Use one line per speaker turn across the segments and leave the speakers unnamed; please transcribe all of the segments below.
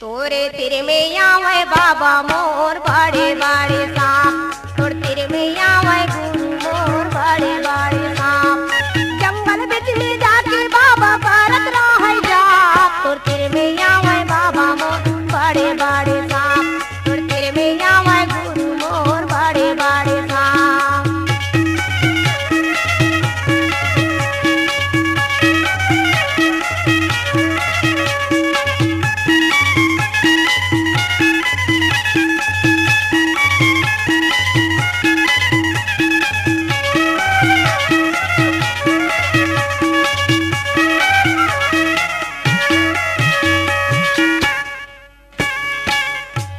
तोरे तेरे में आवे बाबा मोर बड़े बड़े सांप, तोर तेरे में आवे गुरु मोर बड़े बड़े सांप। जंगल बिच में जाके बाबा करत रहे जाप, तोर तेरे में आवे बाबा मोर बड़े बड़े सांप, तोर तेरे में आवे गुरु मोर बड़े बड़े सांप।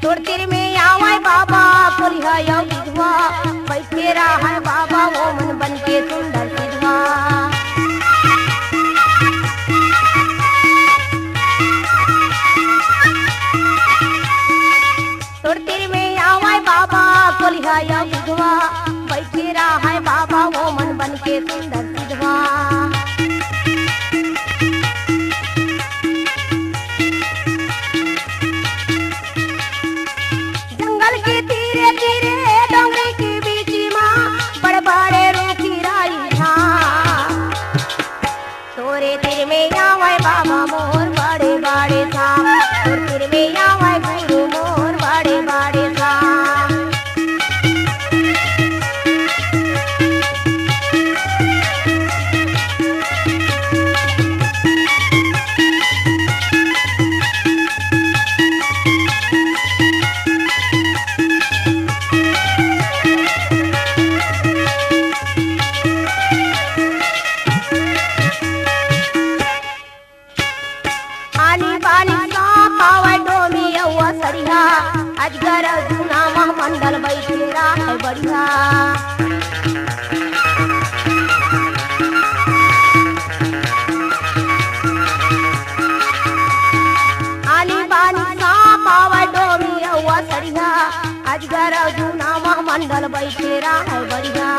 तोर तेरे में आवे बाबा कोलिहा यो विधवा, बैठे रहा बाबा वो मन बन के सुंदर विधवा। तोर तेरे में आवे बाबा कोलिहा यो विधवा, बैठे रहा बाबा वो मन बन के सुंदर विधवा। तोरे तेरे में आवे बाबा मोर बड़े बड़े सांप, तोर तेरे में आवे गुरु मोर बड़े बड़े सांप। अजगर जुना मंडल बैठेरा है बढ़िया। आनी बानी सांप आवे डोमी अवा सरिया, अजगर जुना मंडल बैठेरा है बढ़िया।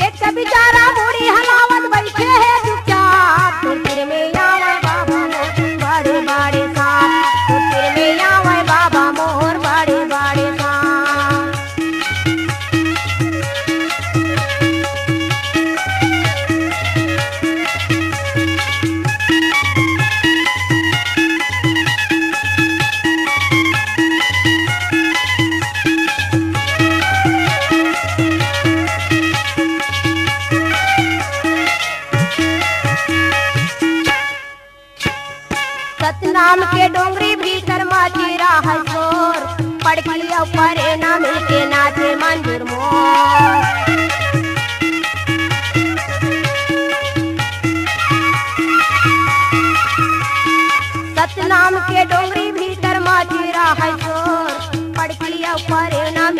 एक बेचारा बूढ़ी हलावत बैठे है चुपचाप, तोर तेरे में आवे बाबा मोर बड़े बड़े सांप, तोर तेरे में आवे बाबा मोर बड़े बड़े सांप। सतनाम के डोंगरी भीतर माचीरा है शोर, पड़की ऊपर ना मिलके नाचे मंजूर मोर। सतनाम के डोंगरी भीतर माचीरा है शोर, पड़की ऊपर ना